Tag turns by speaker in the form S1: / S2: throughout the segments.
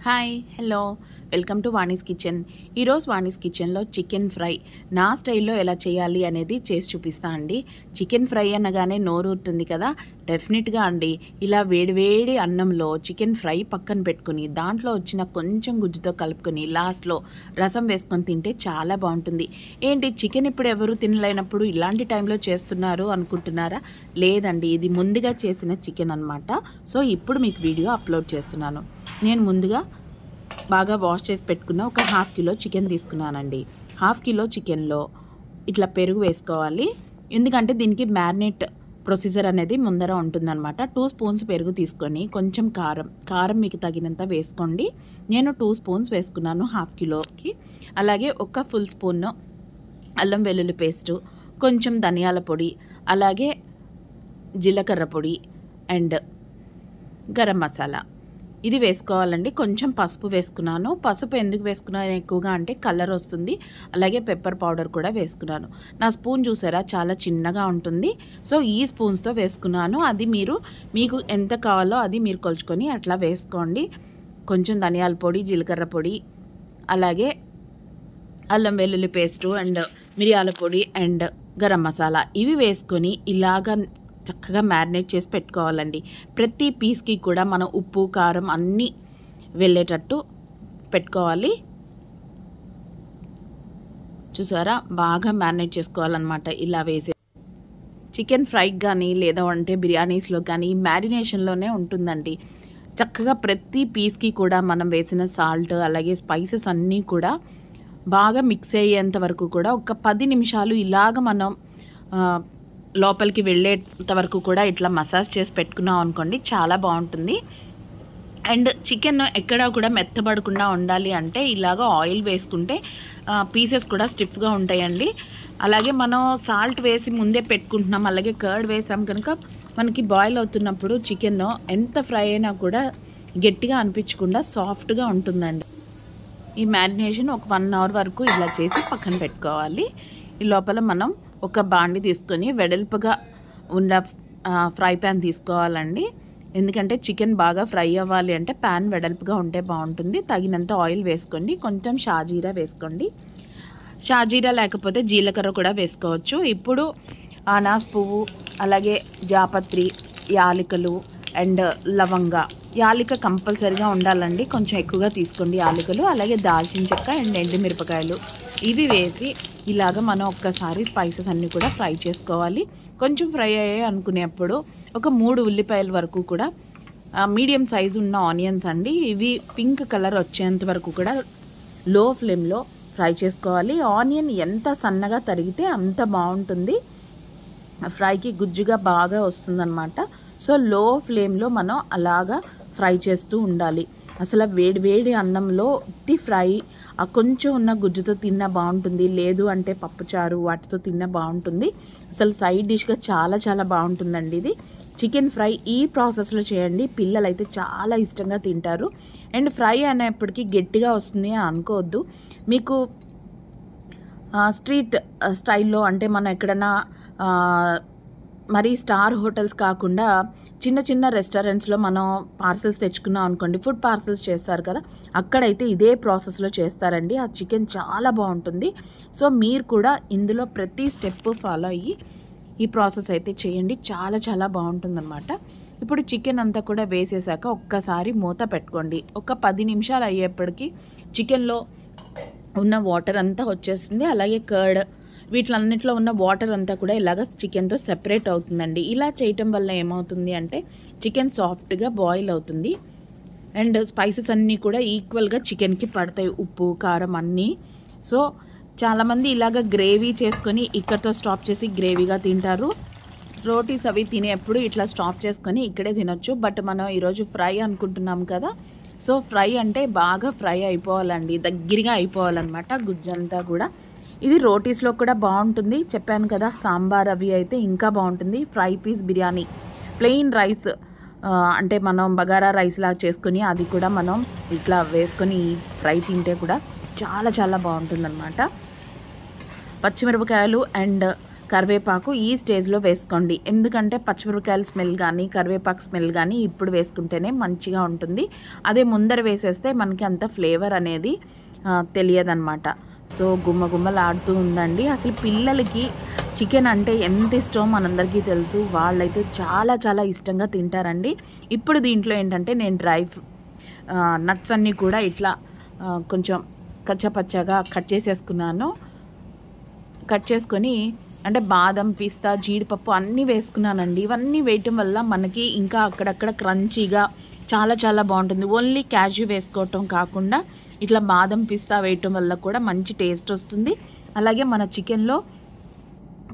S1: Hi hello welcome to Vani's kitchen. ఈరోజు వాణీస్ కిచెన్లో chicken fry నా స్టైల్లో ఎలా చేయాలి అనేది చేసి చూపిస్తా అండి. చికెన్ ఫ్రై అనగానే నోరూరుతుంది కదా, డెఫినెట్గా అండి ఇలా వేడివేడి అన్నంలో చికెన్ ఫ్రై పక్కన పెట్టుకుని దాంట్లో వచ్చిన కొంచెం గుజ్జుతో కలుపుకొని లాస్ట్లో రసం వేసుకొని తింటే చాలా బాగుంటుంది. ఏంటి చికెన్ ఇప్పుడు ఎవరు తినలేనప్పుడు ఇలాంటి టైంలో చేస్తున్నారు అనుకుంటున్నారా? లేదండి, ఇది ముందుగా చేసిన చికెన్ అనమాట. సో ఇప్పుడు మీకు వీడియో అప్లోడ్ చేస్తున్నాను. నేను ముందుగా బాగా వాష్ చేసి పెట్టుకున్న ఒక ½ కిలో చికెన్ తీసుకున్నానండి. ½ కిలో చికెన్లో ఇట్లా పెరుగు వేసుకోవాలి, ఎందుకంటే దీనికి మ్యారినేట్ ప్రొసీజర్ అనేది ముందర ఉంటుందన్నమాట. 2 స్పూన్స్ పెరుగు తీసుకొని కొంచెం కారం మీకు తగినంత వేసుకోండి. నేను 2 స్పూన్స్ వేసుకున్నాను ½ కిలోకి. అలాగే ఒక ఫుల్ స్పూన్ అల్లం వెల్లుల్లి పేస్టు, కొంచెం ధనియాల పొడి, అలాగే జీలకర్ర పొడి అండ్ గరం మసాలా ఇది వేసుకోవాలండి. కొంచెం పసుపు వేసుకున్నాను. పసుపు ఎందుకు వేసుకున్నాను ఎక్కువగా అంటే కలర్ వస్తుంది. అలాగే పెప్పర్ పౌడర్ కూడా వేసుకున్నాను. నా స్పూన్ చూసారా చాలా చిన్నగా ఉంటుంది. సో ఈ స్పూన్స్తో వేసుకున్నాను. అది మీకు ఎంత కావాలో అది మీరు కొలుచుకొని అట్లా వేసుకోండి. కొంచెం ధనియాల పొడి, జీలకర్ర పొడి, అలాగే అల్లం వెల్లుల్లి పేస్టు అండ్ మిరియాల పొడి అండ్ గరం మసాలా ఇవి వేసుకొని ఇలాగా చక్కగా మ్యారినేట్ చేసి పెట్టుకోవాలండి. ప్రతి పీస్కి కూడా మనం ఉప్పు కారం అన్నీ వెళ్ళేటట్టు పెట్టుకోవాలి. చూసారా, బాగా మ్యారినేట్ చేసుకోవాలన్నమాట. ఇలా వేసే చికెన్ ఫ్రైకి కానీ లేదా అంటే బిర్యానీస్లో కానీ మ్యారినేషన్లోనే ఉంటుందండి. చక్కగా ప్రతి పీస్కి కూడా మనం వేసిన సాల్ట్ అలాగే స్పైసెస్ అన్నీ కూడా బాగా మిక్స్ అయ్యేంత వరకు కూడా ఒక 10 నిమిషాలు ఇలాగ మనం లోపలికి వెళ్ళేంత వరకు కూడా ఇట్లా మసాజ్ చేసి పెట్టుకున్నాం అనుకోండి, చాలా బాగుంటుంది. అండ్ చికెన్ ఎక్కడా కూడా మెత్తబడకుండా ఉండాలి అంటే ఇలాగ ఆయిల్ వేసుకుంటే పీసెస్ కూడా స్టిఫ్గా ఉంటాయండి. అలాగే మనం సాల్ట్ వేసి ముందే పెట్టుకుంటున్నాం, అలాగే కర్డ్ వేసాం కనుక మనకి బాయిల్ అవుతున్నప్పుడు చికెన్ ఎంత ఫ్రై అయినా కూడా గట్టిగా అనిపించకుండా సాఫ్ట్గా ఉంటుందండి. ఈ మ్యారినేషన్ ఒక 1 అవర్ వరకు ఇలా చేసి పక్కన పెట్టుకోవాలి. ఈ లోపల మనం ఒక బాండి తీసుకొని వెడల్పుగా ఉన్న ఫ్రై ప్యాన్ తీసుకోవాలండి. ఎందుకంటే చికెన్ బాగా ఫ్రై అవ్వాలి అంటే ప్యాన్ వెడల్పుగా ఉంటే బాగుంటుంది. తగినంత ఆయిల్ వేసుకోండి. కొంచెం షాజీరా వేసుకోండి. షాజీరా లేకపోతే జీలకర్ర కూడా వేసుకోవచ్చు. ఇప్పుడు అనాస్ పువ్వు, అలాగే జాపత్రి, యాలకులు అండ్ లవంగా. యాలక కంపల్సరీగా ఉండాలండి, కొంచెం ఎక్కువగా తీసుకోండి యాలకులు. అలాగే దాల్చిన చెక్క అండ్ ఎండుమిరపకాయలు ఇవి వేసి ఇలాగ మనం ఒక్కసారి స్పైసెస్ అన్నీ కూడా ఫ్రై చేసుకోవాలి. కొంచెం ఫ్రై అయ్యాయి అనుకునేప్పుడు ఒక 3 ఉల్లిపాయల వరకు కూడా మీడియం సైజు ఉన్న ఆనియన్స్ అండి, ఇవి పింక్ కలర్ వచ్చేంత వరకు కూడా లో ఫ్లేమ్లో ఫ్రై చేసుకోవాలి. ఆనియన్ ఎంత సన్నగా తరిగితే అంత బాగుంటుంది, ఫ్రైకి గుజ్జుగా బాగా వస్తుందన్నమాట. సో లో ఫ్లేమ్లో మనం అలాగా ఫ్రై చేస్తూ ఉండాలి. అసలు వేడి అన్నంలో ఉత్తి ఫ్రై ఆ కొంచెం ఉన్న గుజ్జుతో తిన్నా బాగుంటుంది, లేదు అంటే పప్పుచారు వాటితో తిన్నా బాగుంటుంది. అసలు సైడ్ డిష్గా చాలా బాగుంటుందండి ఇది. చికెన్ ఫ్రై ఈ ప్రాసెస్లో చేయండి, పిల్లలైతే చాలా ఇష్టంగా తింటారు. అండ్ ఫ్రై అనేప్పటికీ గట్టిగా వస్తుంది అని అనుకోవద్దు. మీకు స్ట్రీట్ స్టైల్లో అంటే మనం ఎక్కడైనా మరి స్టార్ హోటల్స్ కాకుండా చిన్న రెస్టారెంట్స్లో మనం పార్సెల్స్ తెచ్చుకున్నాం అనుకోండి, ఫుడ్ పార్సెల్స్ చేస్తారు కదా, అక్కడైతే ఇదే ప్రాసెస్లో చేస్తారండి. ఆ చికెన్ చాలా బాగుంటుంది. సో మీరు కూడా ఇందులో ప్రతి స్టెప్ ఫాలో అయ్యి ఈ ప్రాసెస్ అయితే చేయండి, చాలా బాగుంటుందన్నమాట. ఇప్పుడు చికెన్ అంతా కూడా వేసేసాక ఒక్కసారి మూత పెట్టుకోండి. ఒక 10 నిమిషాలు అయ్యేప్పటికీ చికెన్లో ఉన్న వాటర్ అంతా వచ్చేస్తుంది. అలాగే కర్డ్ వీటిలన్నిటిలో ఉన్న వాటర్ అంతా కూడా ఇలాగ చికెన్తో సెపరేట్ అవుతుందండి. ఇలా చేయటం వల్ల ఏమవుతుంది అంటే చికెన్ సాఫ్ట్గా బాయిల్ అవుతుంది అండ్ స్పైసెస్ అన్నీ కూడా ఈక్వల్గా చికెన్కి పడతాయి, ఉప్పు కారం అన్నీ. సో చాలామంది ఇలాగ గ్రేవీ చేసుకొని ఇక్కడితో స్టాప్ చేసి గ్రేవీగా తింటారు. రోటీస్ అవి తినేప్పుడు ఇట్లా స్టాప్ చేసుకొని ఇక్కడే తినొచ్చు. బట్ మనం ఈరోజు ఫ్రై అనుకుంటున్నాం కదా, సో ఫ్రై అంటే బాగా ఫ్రై అయిపోవాలండి, దగ్గరగా అయిపోవాలన్నమాట గుజ్జంతా కూడా. ఇది రోటీస్లో కూడా బాగుంటుంది, చెప్పాను కదా. సాంబార్ అవి అయితే ఇంకా బాగుంటుంది. Fry piece biryani, plain rice అంటే మనం బగారా రైస్ లాగా చేసుకొని అది కూడా మనం ఇట్లా వేసుకొని ఫ్రై తింటే కూడా చాలా బాగుంటుందన్నమాట. పచ్చిమిరపకాయలు అండ్ కరివేపాకు ఈ స్టేజ్లో వేసుకోండి. ఎందుకంటే పచ్చిమిరపకాయల స్మెల్ కానీ కరివేపాకు స్మెల్ కానీ ఇప్పుడు వేసుకుంటేనే మంచిగా ఉంటుంది. అదే ముందర వేసేస్తే మనకి అంత ఫ్లేవర్ అనేది తెలియదన్నమాట. సో గుమ్మలాడుతూ ఉందండి. అసలు పిల్లలకి చికెన్ అంటే ఎంత ఇష్టమో మనందరికీ తెలుసు. వాళ్ళైతే చాలా చాలా ఇష్టంగా తింటారండి. ఇప్పుడు దీంట్లో ఏంటంటే నేను నట్స్ అన్నీ కూడా ఇట్లా కొంచెం కచ్చపచ్చగా కట్ చేసుకొని అంటే బాదం, పిస్తా, జీడిపప్పు అన్నీ వేసుకున్నానండి. ఇవన్నీ వేయటం వల్ల మనకి ఇంకా అక్కడక్కడ క్రంచీగా చాలా చాలా బాగుంటుంది. ఓన్లీ క్యాష్యూ వేసుకోవటం కాకుండా ఇట్లా బాదం, పిస్తా వేయటం వల్ల కూడా మంచి టేస్ట్ వస్తుంది. అలాగే మన చికెన్లో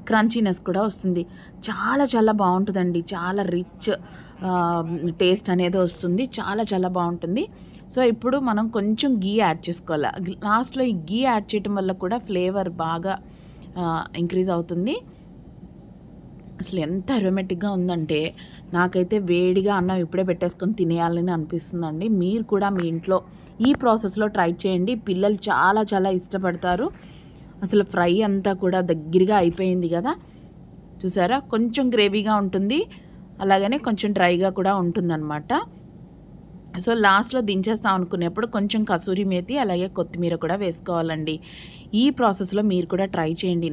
S1: క్రంచీనెస్ కూడా వస్తుంది. చాలా చాలా బాగుంటుందండి. చాలా రిచ్ టేస్ట్ అనేది వస్తుంది. చాలా చాలా బాగుంటుంది. సో ఇప్పుడు మనం కొంచెం గీ యాడ్ చేసుకోవాలి. లాస్ట్లో ఈ గీ యాడ్ చేయటం వల్ల కూడా ఫ్లేవర్ బాగా ఇంక్రీజ్ అవుతుంది. అసలు ఎంత అరోమేటిక్గా ఉందంటే నాకైతే వేడిగా అన్నం ఇప్పుడే పెట్టేసుకొని తినేయాలని అనిపిస్తుందండి. మీరు కూడా మీ ఇంట్లో ఈ ప్రాసెస్లో ట్రై చేయండి. పిల్లలు చాలా చాలా ఇష్టపడతారు. అసలు ఫ్రై అంతా కూడా దగ్గరగా అయిపోయింది కదా, చూసారా? కొంచెం గ్రేవీగా ఉంటుంది, అలాగనే కొంచెం డ్రైగా కూడా ఉంటుందన్నమాట. సో లాస్ట్లో దించేస్తాం అనుకునేప్పుడు కొంచెం కసూరి మేతి అలాగే కొత్తిమీర కూడా వేసుకోవాలండి. ఈ ప్రాసెస్లో మీరు కూడా ట్రై చేయండి.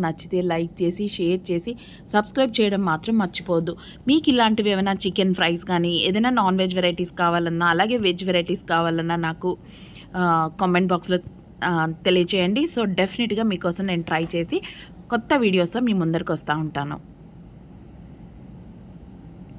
S1: నచ్చితే లైక్ చేసి షేర్ చేసి సబ్స్క్రైబ్ చేయడం మాత్రం మర్చిపోవద్దు. మీకు ఇలాంటివి ఏమైనా చికెన్ ఫ్రైస్ కానీ ఏదైనా నాన్ వెజ్ వెరైటీస్ కావాలన్నా అలాగే వెజ్ వెరైటీస్ కావాలన్నా నాకు కామెంట్ బాక్స్లో తెలియచేయండి. సో డెఫినెట్గా మీకోసం నేను ట్రై చేసి కొత్త వీడియోస్తో మీ ముందరికి వస్తూ ఉంటాను.